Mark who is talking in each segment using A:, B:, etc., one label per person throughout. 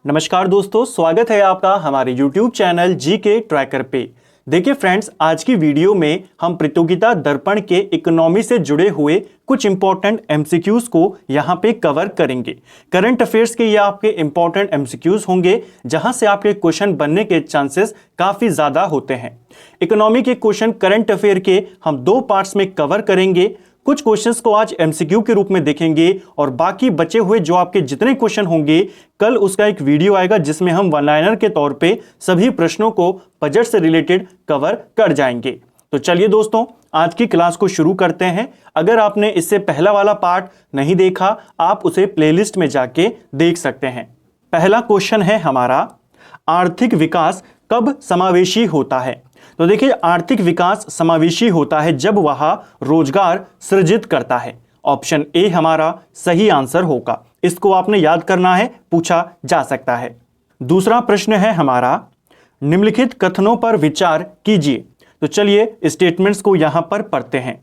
A: नमस्कार दोस्तों, स्वागत है आपका हमारे YouTube चैनल जीके ट्रैकर पे। देखिए फ्रेंड्स, आज की वीडियो में हम प्रतियोगिता दर्पण के इकोनॉमी से जुड़े हुए कुछ इंपॉर्टेंट एमसीक्यूज को यहाँ पे कवर करेंगे। करंट अफेयर्स के ये आपके इंपॉर्टेंट एमसीक्यूज होंगे जहां से आपके क्वेश्चन बनने के चांसेस काफी ज्यादा होते हैं। इकोनॉमी के क्वेश्चन करंट अफेयर के हम दो पार्ट्स में कवर करेंगे। कुछ क्वेश्चंस को आज एमसीक्यू के रूप में देखेंगे और बाकी बचे हुए जो आपके जितने क्वेश्चन होंगे कल उसका एक वीडियो आएगा जिसमें हम वन लाइनर के तौर पे सभी प्रश्नों को बजट से रिलेटेड कवर कर जाएंगे। तो चलिए दोस्तों, आज की क्लास को शुरू करते हैं। अगर आपने इससे पहला वाला पार्ट नहीं देखा, आप उसे प्लेलिस्ट में जाके देख सकते हैं। पहला क्वेश्चन है हमारा, आर्थिक विकास कब समावेशी होता है? तो देखिए, आर्थिक विकास समावेशी होता है जब वह रोजगार सृजित करता है। ऑप्शन ए हमारा सही आंसर होगा। इसको आपने याद करना है, पूछा जा सकता है। दूसरा प्रश्न है हमारा, निम्नलिखित कथनों पर विचार कीजिए। तो चलिए स्टेटमेंट्स को यहां पर पढ़ते हैं।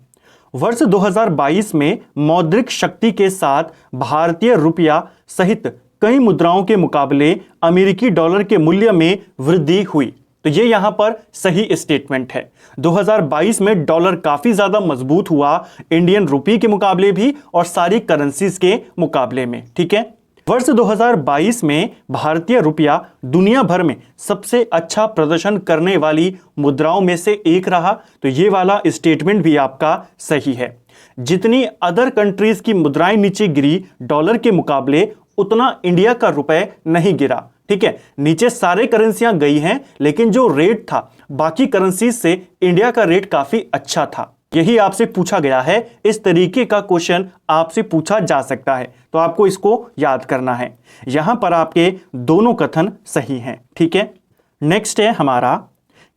A: वर्ष 2022 में मौद्रिक शक्ति के साथ भारतीय रुपया सहित कई मुद्राओं के मुकाबले अमेरिकी डॉलर के मूल्य में वृद्धि हुई। तो ये यहां पर सही स्टेटमेंट है। 2022 में डॉलर काफी ज्यादा मजबूत हुआ, इंडियन रुपये के मुकाबले भी और सारी करेंसीज के मुकाबले में। ठीक है, वर्ष 2022 में भारतीय रुपया दुनिया भर में सबसे अच्छा प्रदर्शन करने वाली मुद्राओं में से एक रहा। तो ये वाला स्टेटमेंट भी आपका सही है। जितनी अदर कंट्रीज की मुद्राएं नीचे गिरी डॉलर के मुकाबले, उतना इंडिया का रुपए नहीं गिरा। ठीक है, नीचे सारे करेंसियां गई हैं, लेकिन जो रेट था बाकी करेंसी से इंडिया का रेट काफी अच्छा था। यही आपसे पूछा गया है। इस तरीके का क्वेश्चन आपसे पूछा जा सकता है, तो आपको इसको याद करना है। यहां पर आपके दोनों कथन सही हैं। ठीक है, नेक्स्ट है हमारा,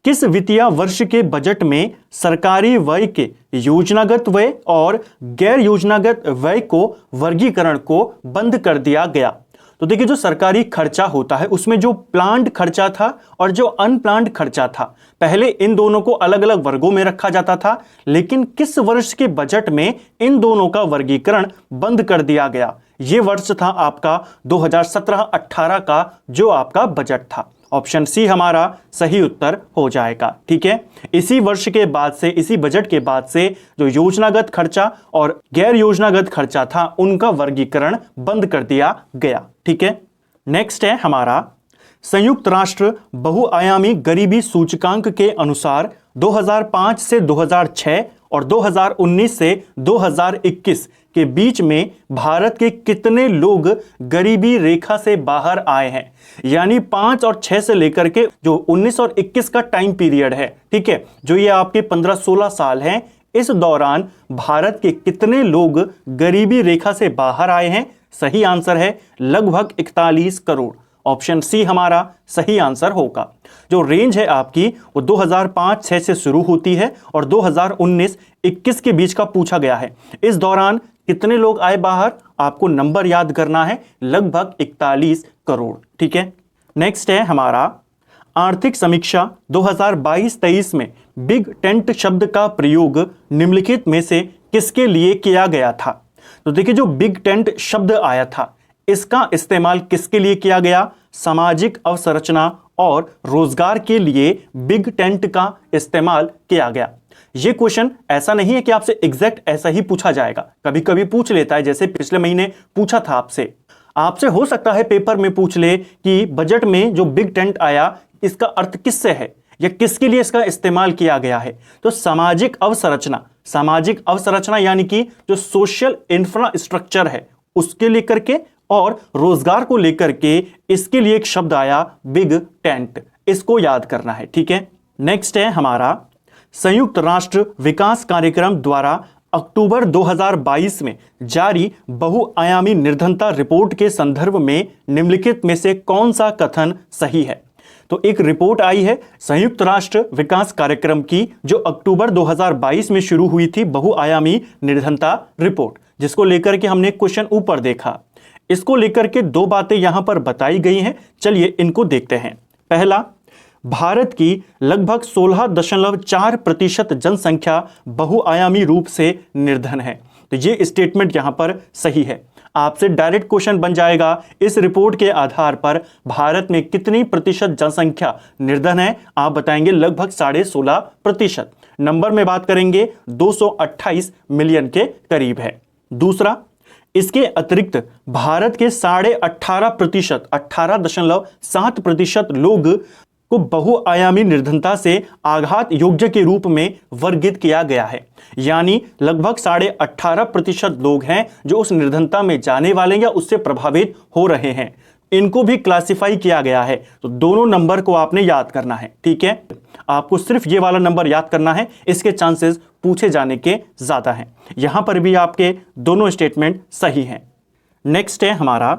A: किस वित्तीय वर्ष के बजट में सरकारी व्यय के योजनागत व्यय और गैर योजनागत व्यय को वर्गीकरण को बंद कर दिया गया? तो देखिए, जो सरकारी खर्चा होता है उसमें जो प्लान्ड खर्चा था और जो अनप्लान्ड खर्चा था, पहले इन दोनों को अलग अलग वर्गों में रखा जाता था, लेकिन किस वर्ष के बजट में इन दोनों का वर्गीकरण बंद कर दिया गया? यह वर्ष था आपका 2017-18 का जो आपका बजट था। ऑप्शन सी हमारा सही उत्तर हो जाएगा। ठीक है, इसी वर्ष के बाद से, इसी बजट के बाद से जो योजनागत खर्चा और गैर योजनागत खर्चा था उनका वर्गीकरण बंद कर दिया गया। ठीक है, नेक्स्ट है हमारा, संयुक्त राष्ट्र बहुआयामी गरीबी सूचकांक के अनुसार 2005 से 2006 और 2019 से 2021 के बीच में भारत के कितने लोग गरीबी रेखा से बाहर आए हैं? यानी 5 और 6 से लेकर के जो 19 और 21 का टाइम पीरियड है, ठीक है, जो ये आपके 15-16 साल हैं, इस दौरान भारत के कितने लोग गरीबी रेखा से बाहर आए हैं? सही आंसर है लगभग 41 करोड़। ऑप्शन सी हमारा सही आंसर होगा। जो रेंज है आपकी वो 2005-6 से शुरू होती है और 2019-21 के बीच का पूछा गया है। इस दौरान कितने लोग आए बाहर? आपको नंबर याद करना है, लगभग 41 करोड़। ठीक है, नेक्स्ट है हमारा, आर्थिक समीक्षा 2022-23 में बिग टेंट शब्द का प्रयोग निम्नलिखित में से किसके लिए किया गया था? तो देखिए, जो बिग टेंट शब्द आया था इसका इस्तेमाल किसके लिए किया गया? सामाजिक अवसंरचना और रोजगार के लिए बिग टेंट का इस्तेमाल किया गया। यह क्वेश्चन ऐसा नहीं है कि आपसे एग्जैक्ट ऐसा ही पूछा जाएगा, कभी कभी पूछ लेता है। जैसे पिछले महीने पूछा था आपसे हो सकता है पेपर में पूछ ले कि बजट में जो बिग टेंट आया इसका अर्थ किससे है या किसके लिए इसका इस्तेमाल किया गया है? तो सामाजिक अवसंरचना यानी कि जो सोशल इंफ्रास्ट्रक्चर है उसके लेकर के और रोजगार को लेकर के इसके लिए एक शब्द आया बिग टेंट। इसको याद करना है। ठीक है, नेक्स्ट है हमारा, संयुक्त राष्ट्र विकास कार्यक्रम द्वारा अक्टूबर 2022 में जारी बहुआयामी निर्धनता रिपोर्ट के संदर्भ में निम्नलिखित में से कौन सा कथन सही है? तो एक रिपोर्ट आई है संयुक्त राष्ट्र विकास कार्यक्रम की जो अक्टूबर 2022 में शुरू हुई थी, बहुआयामी निर्धनता रिपोर्ट, जिसको लेकर के हमने क्वेश्चन ऊपर देखा। इसको लेकर के दो बातें यहां पर बताई गई हैं। चलिए इनको देखते हैं। पहला, भारत की लगभग 16.4% जनसंख्या बहुआयामी रूप से निर्धन है। तो ये स्टेटमेंट यहां पर सही है। आपसे डायरेक्ट क्वेश्चन बन जाएगा, इस रिपोर्ट के आधार पर भारत में कितनी प्रतिशत जनसंख्या निर्धन है? आप बताएंगे लगभग 16.5%। नंबर में बात करेंगे 228 मिलियन के करीब है। दूसरा, इसके अतिरिक्त भारत के 18.5%, 18.7% लोग को बहुआयामी निर्धनता से आघात योग्य के रूप में वर्गीकृत किया गया है। यानी लगभग 18.5% लोग हैं जो उस निर्धनता में जाने वाले या उससे प्रभावित हो रहे हैं, इनको भी क्लासिफाई किया गया है। तो दोनों नंबर को आपने याद करना है, ठीक है। आपको सिर्फ ये वाला नंबर याद करना है, इसके चांसेस पूछे जाने के ज्यादा हैं। यहां पर भी आपके दोनों स्टेटमेंट सही हैं। नेक्स्ट है हमारा,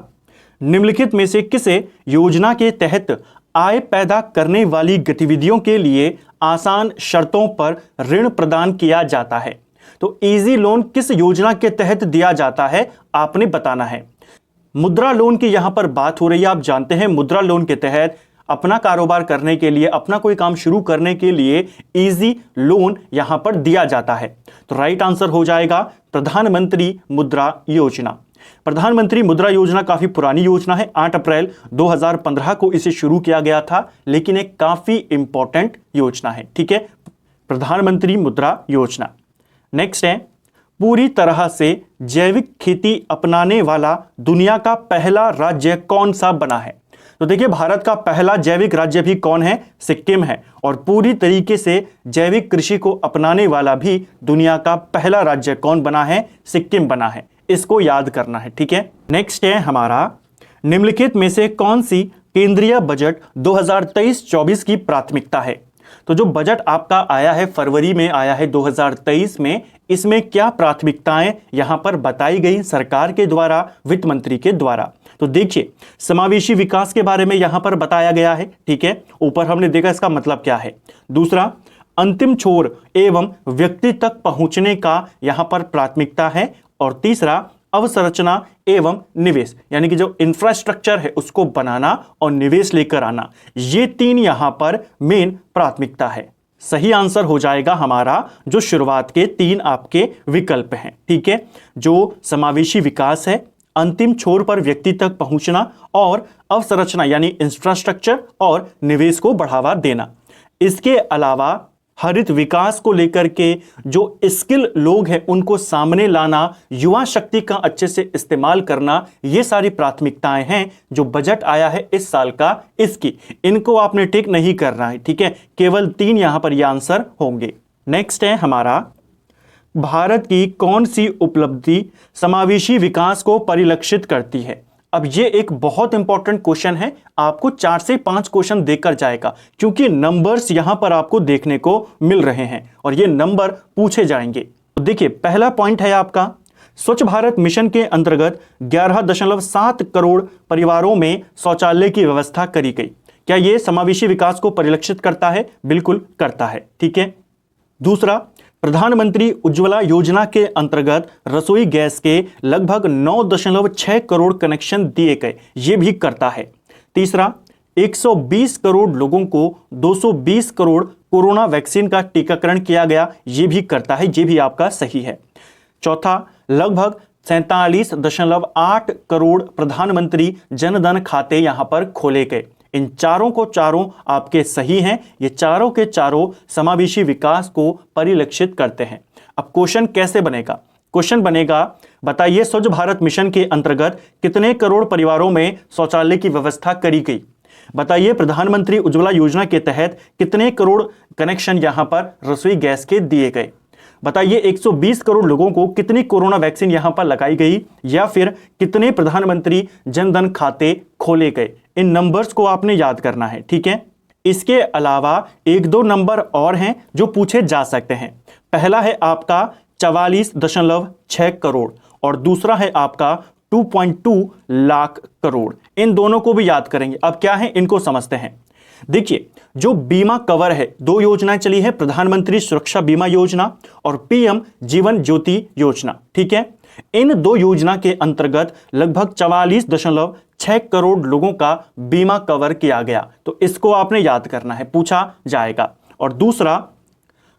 A: निम्नलिखित में से किसे योजना के तहत आय पैदा करने वाली गतिविधियों के लिए आसान शर्तों पर ऋण प्रदान किया जाता है? तो इजी लोन किस योजना के तहत दिया जाता है आपने बताना है। मुद्रा लोन की यहां पर बात हो रही है। आप जानते हैं मुद्रा लोन के तहत अपना कारोबार करने के लिए, अपना कोई काम शुरू करने के लिए इजी लोन यहां पर दिया जाता है। तो राइट आंसर हो जाएगा प्रधानमंत्री मुद्रा योजना। प्रधानमंत्री मुद्रा योजना काफी पुरानी योजना है। 8 अप्रैल 2015 को इसे शुरू किया गया था, लेकिन एक काफी इंपॉर्टेंट योजना है, ठीक है, प्रधानमंत्री मुद्रा योजना। नेक्स्ट है, पूरी तरह से जैविक खेती अपनाने वाला दुनिया का पहला राज्य कौन सा बना है? तो देखिए, भारत का पहला जैविक राज्य भी कौन है? सिक्किम है। और पूरी तरीके से जैविक कृषि को अपनाने वाला भी दुनिया का पहला राज्य कौन बना है? सिक्किम बना है। इसको याद करना है, ठीक है। नेक्स्ट है हमारा, निम्नलिखित में से कौन सी केंद्रीय बजट 2023-24 की प्राथमिकता है? तो जो बजट आपका आया है, फरवरी में आया है 2023 में, इसमें क्या प्राथमिकताएं यहां पर बताई गई सरकार के द्वारा, वित्त मंत्री के द्वारा? तो देखिए, समावेशी विकास के बारे में यहां पर बताया गया है, ठीक है, ऊपर हमने देखा इसका मतलब क्या है। दूसरा, अंतिम छोर एवं व्यक्ति तक पहुंचने का यहां पर प्राथमिकता है। और तीसरा, अवसंरचना एवं निवेश, यानी कि जो इंफ्रास्ट्रक्चर है उसको बनाना और निवेश लेकर आना, ये 3 यहां पर मेन प्राथमिकता है। सही आंसर हो जाएगा हमारा जो शुरुआत के 3 आपके विकल्प हैं, ठीक है, जो समावेशी विकास है, अंतिम छोर पर व्यक्ति तक पहुंचना, और अवसंरचना यानी इंफ्रास्ट्रक्चर और निवेश को बढ़ावा देना। इसके अलावा हरित विकास को लेकर के जो स्किल लोग हैं उनको सामने लाना, युवा शक्ति का अच्छे से इस्तेमाल करना, ये सारी प्राथमिकताएं हैं जो बजट आया है इस साल का, इसकी इनको आपने टिक नहीं करना है, ठीक है, केवल 3 यहां पर ये आंसर होंगे। नेक्स्ट है हमारा, भारत की कौन सी उपलब्धि समावेशी विकास को परिलक्षित करती है? अब ये एक बहुत इंपॉर्टेंट क्वेश्चन है, आपको 4 से 5 क्वेश्चन देकर जाएगा, क्योंकि नंबर्स यहां पर आपको देखने को मिल रहे हैं और ये नंबर पूछे जाएंगे। तो देखिए, पहला पॉइंट है आपका, स्वच्छ भारत मिशन के अंतर्गत 11.7 करोड़ परिवारों में शौचालय की व्यवस्था करी गई। क्या यह समावेशी विकास को परिलक्षित करता है? बिल्कुल करता है, ठीक है। दूसरा, प्रधानमंत्री उज्ज्वला योजना के अंतर्गत रसोई गैस के लगभग 9.6 करोड़ कनेक्शन दिए गए, ये भी करता है। तीसरा, 120 करोड़ लोगों को 220 करोड़ कोरोना वैक्सीन का टीकाकरण किया गया, ये भी करता है, ये भी आपका सही है। चौथा, लगभग 47.8 करोड़ प्रधानमंत्री जनधन खाते यहां पर खोले गए। इन चारों को चारों आपके सही हैं, ये चारों के चारों समावेशी विकास को परिलक्षित करते हैं। अब क्वेश्चन कैसे बनेगा? क्वेश्चन बनेगा, बताइए स्वच्छ भारत मिशन के अंतर्गत कितने करोड़ परिवारों में शौचालय की व्यवस्था करी गई? बताइए प्रधानमंत्री उज्ज्वला योजना के तहत कितने करोड़ कनेक्शन यहां पर रसोई गैस के दिए गए? बताइए 120 करोड़ लोगों को कितनी कोरोना वैक्सीन यहां पर लगाई गई, या फिर कितने प्रधानमंत्री जनधन खाते खोले गए? इन नंबर्स को आपने याद करना है, ठीक है। इसके अलावा 1-2 नंबर और हैं जो पूछे जा सकते हैं। पहला है आपका 44.6 करोड़ और दूसरा है आपका 2.2 लाख करोड़। इन दोनों को भी याद करेंगे। अब क्या है, इनको समझते हैं। देखिए, जो बीमा कवर है, 2 योजनाएं चली है, प्रधानमंत्री सुरक्षा बीमा योजना और पीएम जीवन ज्योति योजना, ठीक है। इन 2 योजना के अंतर्गत लगभग 44.6 करोड़ लोगों का बीमा कवर किया गया, तो इसको आपने याद करना है, पूछा जाएगा। और दूसरा,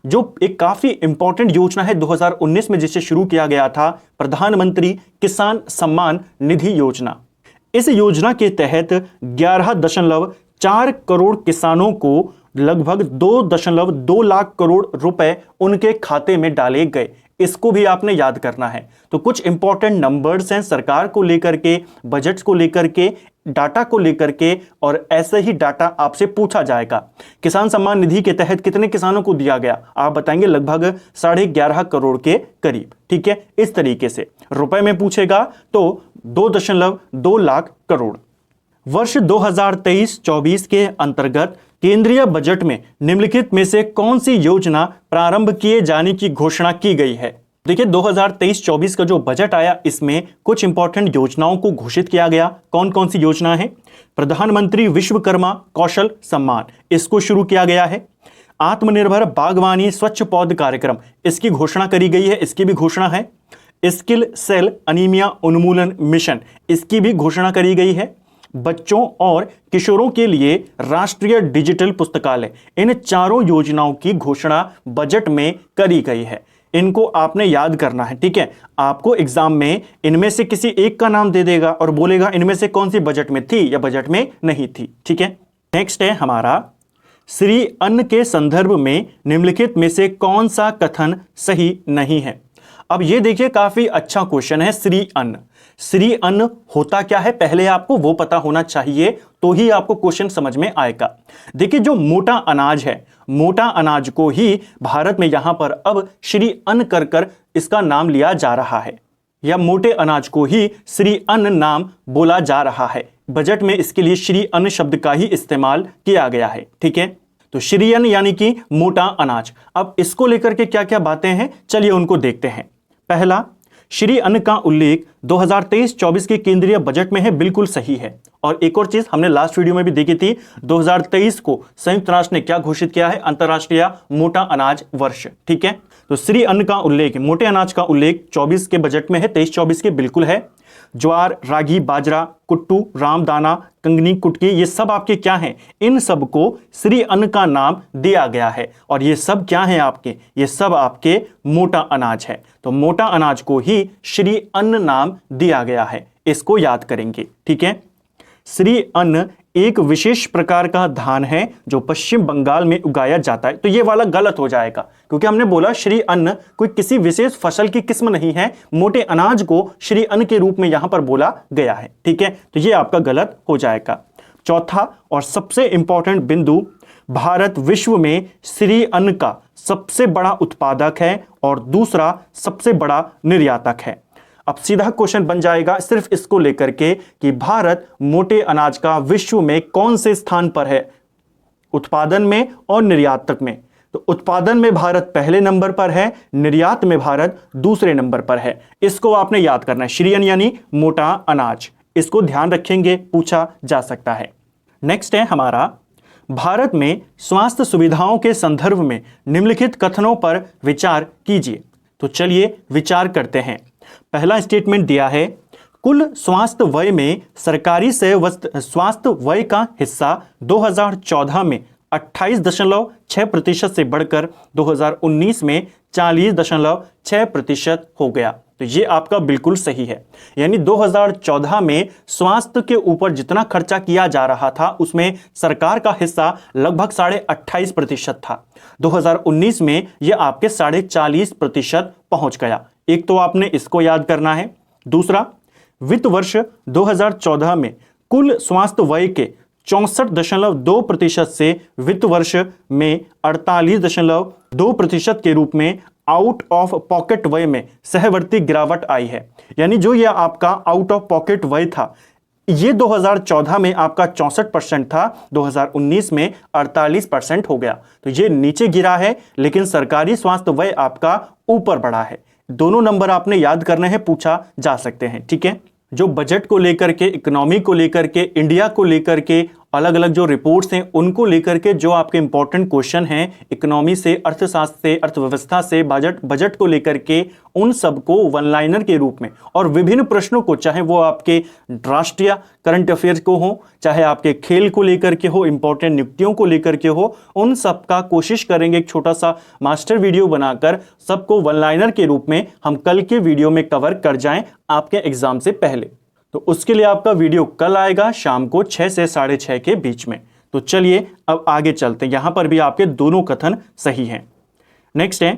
A: जो एक काफी इंपॉर्टेंट योजना है 2019 में जिसे शुरू किया गया था, प्रधानमंत्री किसान सम्मान निधि योजना। इस योजना के तहत 11.4 करोड़ किसानों को लगभग 2.2 लाख करोड़ रुपए उनके खाते में डाले गए। इसको भी आपने याद करना है। तो कुछ इंपॉर्टेंट नंबर्स हैं सरकार को लेकर के, बजट्स को लेकर के, डाटा को लेकर के, और ऐसे ही डाटा आपसे पूछा जाएगा। किसान सम्मान निधि के तहत कितने किसानों को दिया गया, आप बताएंगे लगभग 11.5 करोड़ के करीब। ठीक है, इस तरीके से रुपए में पूछेगा तो 2.2 लाख करोड़। वर्ष 2023-24 के अंतर्गत केंद्रीय बजट में निम्नलिखित में से कौन सी योजना प्रारंभ किए जाने की घोषणा की गई है। देखिए 2023-24 का जो बजट आया, इसमें कुछ इंपॉर्टेंट योजनाओं को घोषित किया गया। कौन कौन सी योजना है? प्रधानमंत्री विश्वकर्मा कौशल सम्मान, इसको शुरू किया गया है। आत्मनिर्भर बागवानी स्वच्छ पौध कार्यक्रम, इसकी घोषणा करी गई है, इसकी भी घोषणा है। स्किल सेल अनीमिया उन्मूलन मिशन, इसकी भी घोषणा करी गई है। बच्चों और किशोरों के लिए राष्ट्रीय डिजिटल पुस्तकालय, इन चारों योजनाओं की घोषणा बजट में करी गई है। इनको आपने याद करना है। ठीक है, आपको एग्जाम में इनमें से किसी एक का नाम दे देगा और बोलेगा इनमें से कौन सी बजट में थी या बजट में नहीं थी। ठीक है, नेक्स्ट है हमारा, श्री अन्न के संदर्भ में निम्नलिखित में से कौन सा कथन सही नहीं है। अब ये देखिए काफी अच्छा क्वेश्चन है। श्री अन्न, श्री अन्न होता क्या है पहले आपको वो पता होना चाहिए, तो ही आपको क्वेश्चन समझ में आएगा। देखिए जो मोटा अनाज है, मोटा अनाज को ही भारत में यहां पर अब श्री अन्न कर कर इसका नाम लिया जा रहा है, या मोटे अनाज को ही श्री अन्न नाम बोला जा रहा है। बजट में इसके लिए श्री अन्न शब्द का ही इस्तेमाल किया गया है। ठीक है, तो श्री अन्न यानी कि मोटा अनाज। अब इसको लेकर के क्या क्या बातें हैं, चलिए उनको देखते हैं। पहला, श्री अन्न का उल्लेख 2023-24 के केंद्रीय बजट में है, बिल्कुल सही है। और एक और चीज हमने लास्ट वीडियो में भी देखी थी, 2023 को संयुक्त राष्ट्र ने क्या घोषित किया है, अंतरराष्ट्रीय मोटा अनाज वर्ष। ठीक है, तो श्री अन्न का उल्लेख, मोटे अनाज का उल्लेख 24 के बजट में है, 23-24 के बिल्कुल है। ज्वार, रागी, बाजरा, कुट्टू, रामदाना, कंगनी, कुटकी, ये सब आपके क्या हैं, इन सब को श्री अन्न का नाम दिया गया है। और ये सब क्या हैं आपके, ये सब आपके मोटा अनाज है। तो मोटा अनाज को ही श्री अन्न नाम दिया गया है, इसको याद करेंगे। ठीक है, श्री अन्न एक विशेष प्रकार का धान है जो पश्चिम बंगाल में उगाया जाता है। तो ये वाला गलत हो जाएगा, क्योंकि हमने बोला श्री अन्न कोई किसी विशेष फसल की किस्म नहीं है, मोटे अनाज को श्री अन्न के रूप में यहां पर बोला गया है। ठीक है, तो ये आपका गलत हो जाएगा। चौथा और सबसे इंपॉर्टेंट बिंदु, भारत विश्व में श्री अन्न का सबसे बड़ा उत्पादक है और दूसरा सबसे बड़ा निर्यातक है। अब सीधा क्वेश्चन बन जाएगा सिर्फ इसको लेकर के कि भारत मोटे अनाज का विश्व में कौन से स्थान पर है, उत्पादन में और निर्यातक में। तो उत्पादन में भारत पहले नंबर पर है, निर्यात में भारत दूसरे नंबर पर है। इसको आपने याद करना है, श्री अन्न यानी मोटा अनाज, इसको ध्यान रखेंगे, पूछा जा सकता है। नेक्स्ट है हमारा, भारत में स्वास्थ्य सुविधाओं के संदर्भ में निम्नलिखित कथनों पर विचार कीजिए। तो चलिए विचार करते हैं। पहला स्टेटमेंट दिया है, कुल स्वास्थ्य व्यय में सरकारी स्वास्थ्य व्यय का हिस्सा 2014 में 28.6% से बढ़कर 2019 में 40.6% हो गया। तो ये आपका बिल्कुल सही है। यानी 2014 में स्वास्थ्य के ऊपर जितना खर्चा किया जा रहा था उसमें सरकार का हिस्सा लगभग 28.5% था। 2019 में यह आपके 40.5% पहुंच गया। एक तो आपने इसको याद करना है। दूसरा, वित्त वर्ष 2014 में कुल स्वास्थ्य व्यय के 64.2% से वित्त वर्ष में 48.2% के रूप में आउट ऑफ पॉकेट व्यय में सहवर्ती गिरावट आई है। यानी जो यह आपका आउट ऑफ पॉकेट व्यय था, ये 2014 में आपका 64% था, 2019 में 48% हो गया। तो ये नीचे गिरा है, लेकिन सरकारी स्वास्थ्य व्यय आपका ऊपर बढ़ा है। दोनों नंबर आपने याद करने हैं, पूछा जा सकते हैं। ठीक है, जो बजट को लेकर के, इकोनॉमी को लेकर के, इंडिया को लेकर के अलग अलग जो रिपोर्ट्स हैं उनको लेकर के जो आपके इंपॉर्टेंट क्वेश्चन हैं इकोनॉमी से, अर्थशास्त्र से, अर्थव्यवस्था से, बजट को लेकर के, उन सबको वन लाइनर के रूप में और विभिन्न प्रश्नों को, चाहे वो आपके राष्ट्रीय करंट अफेयर्स को हो, चाहे आपके खेल को लेकर के हो, इंपॉर्टेंट नियुक्तियों को लेकर के हो, उन सब का कोशिश करेंगे एक छोटा सा मास्टर वीडियो बनाकर सबको वन लाइनर के रूप में हम कल के वीडियो में कवर कर जाएं आपके एग्जाम से पहले। तो उसके लिए आपका वीडियो कल आएगा शाम को 6 से 6:30 के बीच में। तो चलिए अब आगे चलते हैं, यहां पर भी आपके दोनों कथन सही हैं। नेक्स्ट है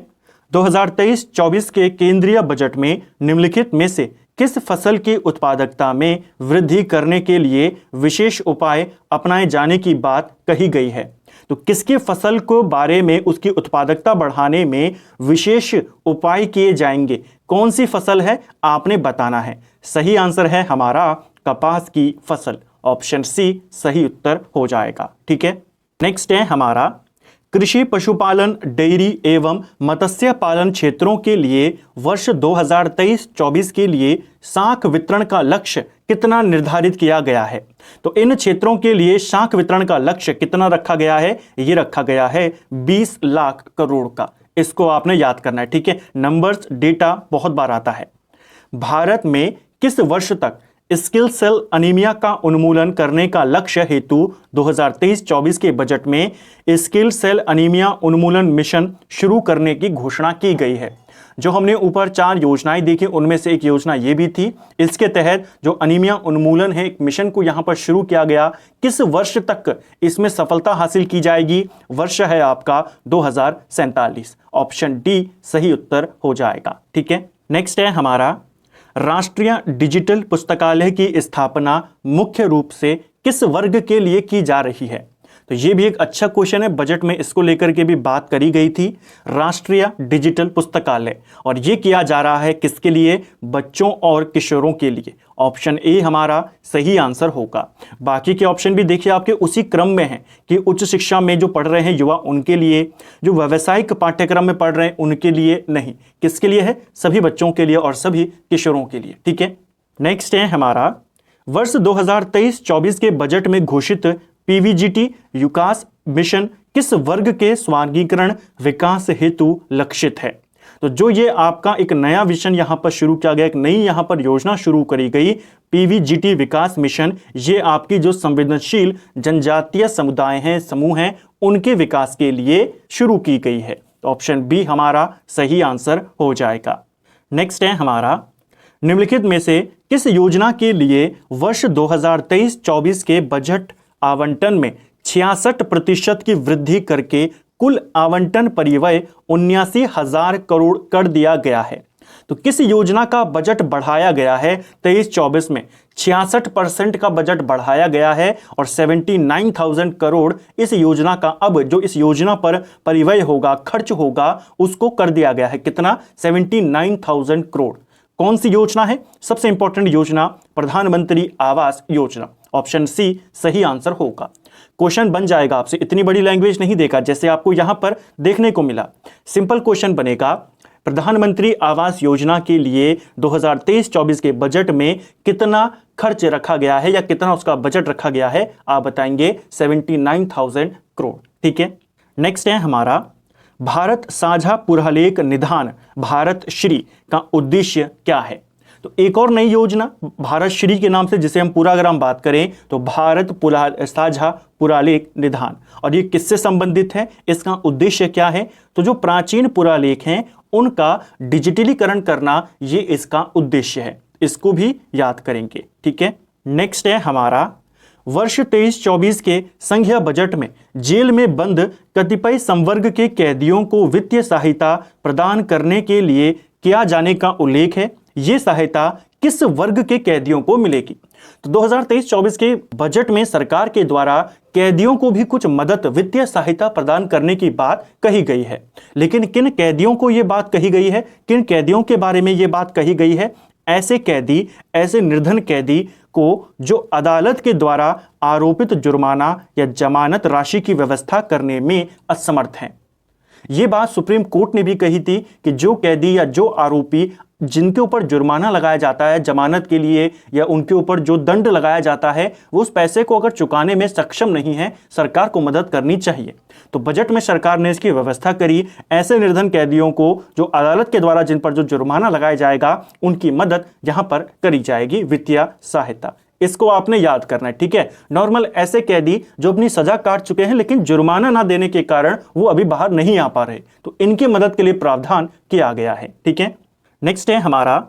A: 2023-24 के केंद्रीय बजट में निम्नलिखित में से किस फसल की उत्पादकता में वृद्धि करने के लिए विशेष उपाय अपनाए जाने की बात कही गई है। तो किसकी फसल को बारे में उसकी उत्पादकता बढ़ाने में विशेष उपाय किए जाएंगे, कौन सी फसल है आपने बताना है। सही आंसर है हमारा कपास की फसल, ऑप्शन सी सही उत्तर हो जाएगा। ठीक है, नेक्स्ट है हमारा कृषि, पशुपालन, डेयरी एवं मत्स्य पालन क्षेत्रों के लिए वर्ष 2023-24 के लिए शाख वितरण का लक्ष्य कितना निर्धारित किया गया है। तो इन क्षेत्रों के लिए शाख वितरण का लक्ष्य कितना रखा गया है, ये रखा गया है 20 लाख करोड़ का। इसको आपने याद करना है। ठीक है, नंबर्स डेटा बहुत बार आता है। भारत में किस वर्ष तक स्किल सेल अनीमिया का उन्मूलन करने का लक्ष्य हेतु 2023-24 के बजट में स्किल सेल अनीमिया उन्मूलन मिशन शुरू करने की घोषणा की गई है। जो हमने ऊपर 4 योजनाएं देखी उनमें से एक योजना ये भी थी। इसके तहत जो अनीमिया उन्मूलन है एक मिशन को यहां पर शुरू किया गया। किस वर्ष तक इसमें सफलता हासिल की जाएगी, वर्ष है आपका 2047, ऑप्शन डी सही उत्तर हो जाएगा। ठीक है, नेक्स्ट है हमारा राष्ट्रीय डिजिटल पुस्तकालय की स्थापना मुख्य रूप से किस वर्ग के लिए की जा रही है। तो ये भी एक अच्छा क्वेश्चन है, बजट में इसको लेकर के भी बात करी गई थी। राष्ट्रीय डिजिटल पुस्तकालय, और ये किया जा रहा है किसके लिए, बच्चों और किशोरों के लिए। ऑप्शन ए हमारा सही आंसर होगा। बाकी के ऑप्शन भी देखिए आपके उसी क्रम में हैं कि उच्च शिक्षा में जो पढ़ रहे हैं युवा उनके लिए, जो व्यावसायिक पाठ्यक्रम में पढ़ रहे हैं उनके लिए नहीं, किसके लिए है, सभी बच्चों के लिए और सभी किशोरों के लिए। ठीक है, नेक्स्ट है हमारा वर्ष 2023-24 के बजट में घोषित पीवीजीटी विकास मिशन किस वर्ग के स्वांगीकरण विकास हेतु लक्षित है। तो जो ये आपका एक नया विजन यहां पर शुरू किया गया, एक नई यहां पर योजना शुरू करी गई पीवीजीटी विकास मिशन, ये आपकी जो संवेदनशील जनजातीय समुदाय हैं, समूह हैं, उनके विकास के लिए शुरू की गई है। तो ऑप्शन बी हमारा सही आंसर हो जाएगा। नेक्स्ट है हमारा निम्नलिखित में से किस योजना के लिए वर्ष 2023-24 के बजट आवंटन में 66% की वृद्धि करके कुल आवंटन परिव्यय 79,000 करोड़ कर दिया गया है। तो किस योजना का बजट बढ़ाया गया है 23-24 में, 66% का बजट बढ़ाया गया है और 79,000 करोड़ इस योजना का, अब जो इस योजना पर परिव्यय होगा, खर्च होगा, उसको कर दिया गया है कितना, 79,000 करोड़। कौन सी योजना है, सबसे इंपॉर्टेंट योजना प्रधानमंत्री आवास योजना, ऑप्शन सी सही आंसर होगा। क्वेश्चन बन जाएगा आपसे, इतनी बड़ी लैंग्वेज नहीं देगा जैसे आपको यहां पर देखने को मिला। सिंपल क्वेश्चन बनेगा, प्रधानमंत्री आवास योजना के लिए 2023-24 के बजट में कितना खर्च रखा गया है या कितना उसका बजट रखा गया है, आप बताएंगे 79,000 करोड़। ठीक है, नेक्स्ट है हमारा भारत साझा पुरालेख निधान भारत श्री का उद्देश्य क्या है। तो एक और नई योजना भारत श्री के नाम से, जिसे हम पूरा अगर हम बात करें तो भारत साझा पुरालेख निधान, और ये किससे संबंधित है, इसका उद्देश्य क्या है। तो जो प्राचीन पुरालेख हैं उनका डिजिटलीकरण करना, ये इसका उद्देश्य है, इसको भी याद करेंगे। ठीक है, नेक्स्ट है हमारा वर्ष 23-24 के संघीय बजट में जेल में बंद कतिपय संवर्ग के कैदियों को वित्तीय सहायता प्रदान करने के लिए किया जाने का उल्लेख है। ये सहायता किस वर्ग के कैदियों को मिलेगी। तो 2023-24 के बजट में सरकार के द्वारा कैदियों को भी कुछ मदद, वित्तीय सहायता प्रदान करने की बात कही गई है, लेकिन किन कैदियों को यह बात कही गई है, किन कैदियों के बारे में यह बात कही गई है। ऐसे कैदी, ऐसे निर्धन कैदी को जो अदालत के द्वारा आरोपित जुर्माना या जमानत राशि की व्यवस्था करने में असमर्थ हैं। ये बात सुप्रीम कोर्ट ने भी कही थी कि जो कैदी या जो आरोपी जिनके ऊपर जुर्माना लगाया जाता है जमानत के लिए या उनके ऊपर जो दंड लगाया जाता है, वो उस पैसे को अगर चुकाने में सक्षम नहीं है, सरकार को मदद करनी चाहिए। तो बजट में सरकार ने इसकी व्यवस्था करी। ऐसे निर्धन कैदियों को जो अदालत के द्वारा जिन पर जो जुर्माना लगाया जाएगा, उनकी मदद यहां पर करी जाएगी, वित्तीय सहायता। इसको आपने याद करना है, ठीक है। नॉर्मल ऐसे कैदी जो अपनी सजा काट चुके हैं लेकिन जुर्माना ना देने के कारण वो अभी बाहर नहीं आ पा रहे, तो इनकी मदद के लिए प्रावधान किया गया है, ठीक है। नेक्स्ट है हमारा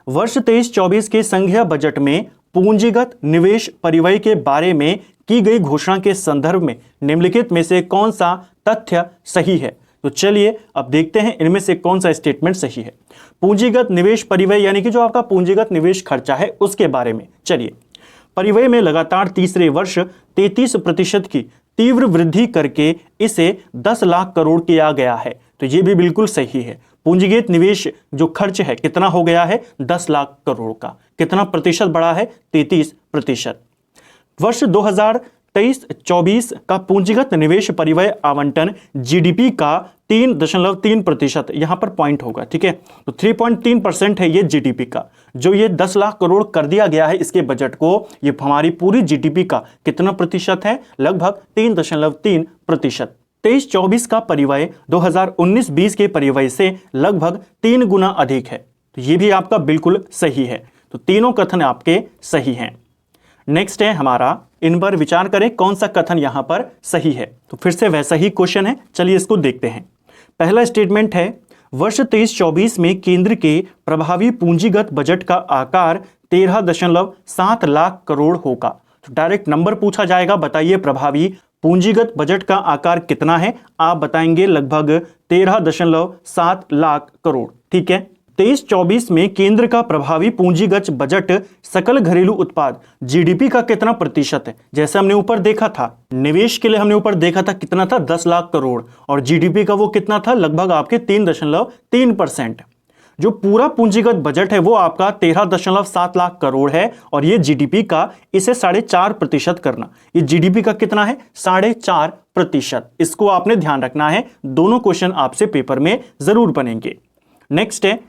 A: वर्ष 23-24 के संघीय बजट में पूंजीगत निवेश परिव्यय के बारे में की गई घोषणा के संदर्भ में निम्नलिखित में से कौन सा तथ्य सही है। तो चलिए अब देखते हैं इनमें से कौन सा स्टेटमेंट सही है। पूंजीगत निवेश परिव्यय यानी कि जो आपका पूंजीगत निवेश खर्चा है उसके बारे में। चलिए, परिव्यय में लगातार तीसरे वर्ष 33% की तीव्र वृद्धि करके इसे 10 लाख करोड़ किया गया है। तो ये भी बिल्कुल सही है। पूंजीगत निवेश जो खर्च है कितना हो गया है, 10 लाख करोड़ का। कितना प्रतिशत बढ़ा है, 33%। वर्ष 2023-24 का पूंजीगत निवेश परिव्यय आवंटन जीडीपी का 3.3% यहां पर पॉइंट होगा, ठीक है। तो 3.3% है ये जीडीपी का। जो ये 10 लाख करोड़ कर दिया गया है इसके बजट को, ये हमारी पूरी जीडीपी का कितना प्रतिशत है, लगभग 3.3%। 23-24 का परिव्यय 2019-20 के परिव्यय से लगभग 3 गुना अधिक है। तो ये भी आपका बिल्कुल सही है। तो तीनों कथन आपके सही हैं। नेक्स्ट है हमारा, इन पर विचार करें कौन सा कथन यहां पर सही है। तो फिर से वैसा ही क्वेश्चन है, चलिए इसको देखते हैं। पहला स्टेटमेंट है, वर्ष 23-24 में केंद्र के प्रभावी पूंजीगत बजट का आकार 13.7 लाख करोड़ होगा। तो डायरेक्ट नंबर पूछा जाएगा, बताइए प्रभावी पूंजीगत बजट का आकार कितना है। आप बताएंगे लगभग 13.7 लाख करोड़, ठीक है। 23-24 में केंद्र का प्रभावी पूंजीगत बजट सकल घरेलू उत्पाद जीडीपी का कितना प्रतिशत है। जैसे हमने ऊपर देखा था, निवेश के लिए हमने ऊपर देखा था कितना था, 10 लाख करोड़, और जीडीपी का वो कितना था, लगभग आपके 3.3%। जो पूरा पूंजीगत बजट है वो आपका 13.7 लाख करोड़ है, और ये जीडीपी का इसे 4.5% करना। ये जीडीपी का कितना है, 4.5%। इसको आपने ध्यान रखना है, दोनों क्वेश्चन आपसे पेपर में जरूर बनेंगे। नेक्स्ट है,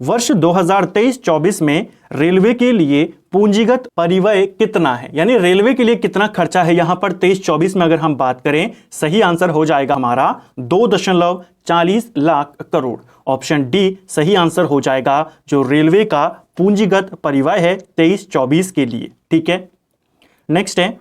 A: वर्ष 2023-24 में रेलवे के लिए पूंजीगत परिव्यय कितना है, यानी रेलवे के लिए कितना खर्चा है यहां पर 23-24 में अगर हम बात करें, सही आंसर हो जाएगा हमारा 2.40 लाख करोड़। ऑप्शन डी सही आंसर हो जाएगा, जो रेलवे का पूंजीगत परिव्यय है 23-24 के लिए, ठीक है। नेक्स्ट है,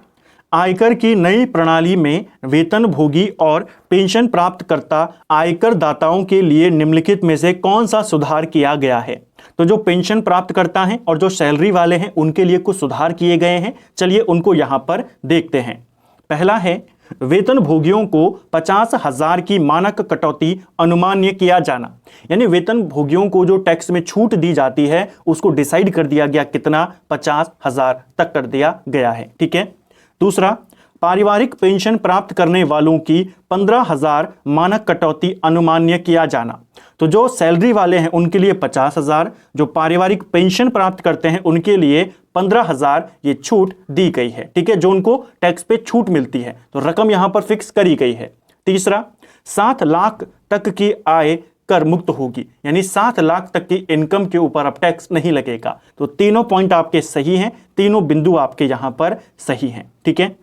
A: आयकर की नई प्रणाली में वेतनभोगी और पेंशन प्राप्तकर्ता आयकर दाताओं के लिए निम्नलिखित में से कौन सा सुधार किया गया है। तो जो पेंशन प्राप्तकर्ता हैं और जो सैलरी वाले हैं उनके लिए कुछ सुधार किए गए हैं। चलिए उनको यहां पर देखते हैं। पहला है, वेतनभोगियों को 50,000 की मानक कटौती अनुमान्य किया जाना, यानी वेतनभोगियों को जो टैक्स में छूट दी जाती है उसको डिसाइड कर दिया गया, कितना, 50,000 तक कर दिया गया है, ठीक है। दूसरा, पारिवारिक पेंशन प्राप्त करने वालों की 15,000 मानक कटौती अनुमान्य किया जाना। तो जो सैलरी वाले हैं उनके लिए 50,000, जो पारिवारिक पेंशन प्राप्त करते हैं उनके लिए 15,000 ये छूट दी गई है, ठीक है, जो उनको टैक्स पे छूट मिलती है। तो रकम यहां पर फिक्स करी गई है। तीसरा, 7 लाख तक की आय कर मुक्त होगी, यानी 7 लाख तक की इनकम के ऊपर अब टैक्स नहीं लगेगा। तो तीनों पॉइंट आपके सही हैं, तीनों बिंदु आपके यहां पर सही हैं, ठीक है।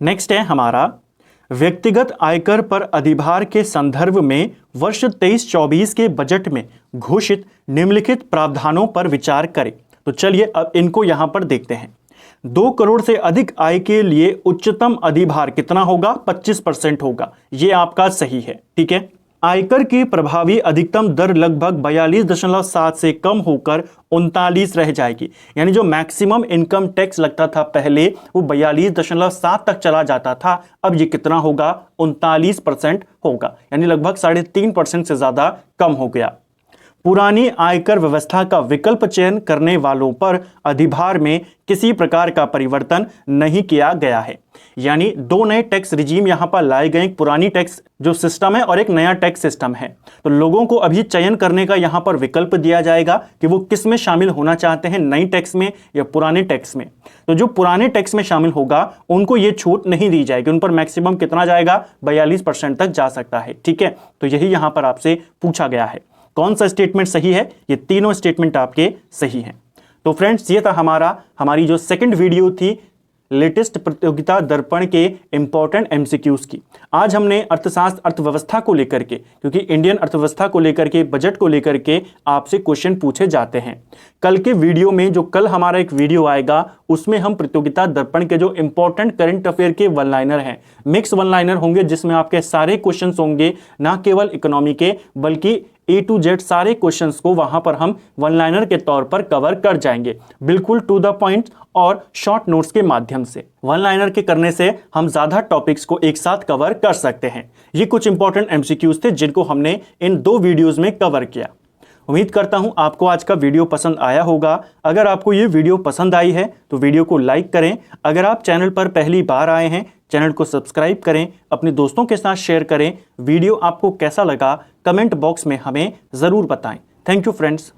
A: नेक्स्ट है हमारा, व्यक्तिगत आयकर पर अधिभार के संदर्भ में वर्ष 23-24 के बजट में घोषित निम्नलिखित प्रावधानों पर विचार करें। तो चलिए अब इनको यहां पर देखते हैं। 2 करोड़ से अधिक आय के लिए उच्चतम अधिभार कितना होगा, 25% होगा। यह आपका सही है, ठीक है। आयकर की प्रभावी अधिकतम दर लगभग 42.7 से कम होकर 39 रह जाएगी, यानी जो मैक्सिमम इनकम टैक्स लगता था पहले वो 42.7 तक चला जाता था, अब ये कितना होगा, 39% होगा, यानी लगभग 3.5% से ज्यादा कम हो गया। पुरानी आयकर व्यवस्था का विकल्प चयन करने वालों पर अधिभार में किसी प्रकार का परिवर्तन नहीं किया गया है, यानी 2 नए टैक्स रिजीम यहां पर लाए गए। पुरानी टैक्स जो सिस्टम है और एक नया टैक्स सिस्टम है। तो लोगों को अभी चयन करने का यहां पर विकल्प दिया जाएगा कि वो किस में शामिल होना चाहते हैं, नई टैक्स में या पुराने टैक्स में। तो जो पुराने टैक्स में शामिल होगा उनको ये छूट नहीं दी जाएगी, उन पर मैक्सिमम कितना जाएगा, 42% तक जा सकता है, ठीक है। तो यही यहां पर आपसे पूछा गया है। कौन सा स्टेटमेंट सही है? ये तीनों स्टेटमेंट आपके सही हैं। तो फ्रेंड्स, ये था हमारी जो सेकंड वीडियो थी लेटेस्ट प्रतियोगिता दर्पण के इंपॉर्टेंट एमसीक्यूज की। आज हमने अर्थशास्त्र, अर्थव्यवस्था को लेकर के, क्योंकि इंडियन अर्थव्यवस्था को लेकर के, बजट को लेकर के आपसे क्वेश्चन पूछे जाते हैं। कल के वीडियो में, जो कल हमारा एक वीडियो आएगा, उसमें हम प्रतियोगिता दर्पण के जो इंपॉर्टेंट करंट अफेयर के वन लाइनर हैं, मिक्स वन लाइनर होंगे, जिसमें आपके सारे क्वेश्चंस होंगे, ना केवल इकोनॉमी के बल्कि A to Z सारे क्वेश्चंस को वहां पर हम वन लाइनर के तौर पर कवर कर जाएंगे, बिल्कुल टू द पॉइंट और शॉर्ट नोट्स के माध्यम से। वन लाइनर के करने से हम ज्यादा टॉपिक्स को एक साथ कवर कर सकते हैं। ये कुछ इंपॉर्टेंट एमसीक्यूज थे जिनको हमने इन 2 वीडियोस में कवर किया। उम्मीद करता हूं आपको आज का वीडियो पसंद आया होगा। अगर आपको ये वीडियो पसंद आई है तो वीडियो को लाइक करें। अगर आप चैनल पर पहली बार आए हैं, चैनल को सब्सक्राइब करें, अपने दोस्तों के साथ शेयर करें। वीडियो आपको कैसा लगा कमेंट बॉक्स में हमें ज़रूर बताएं। Thank you friends.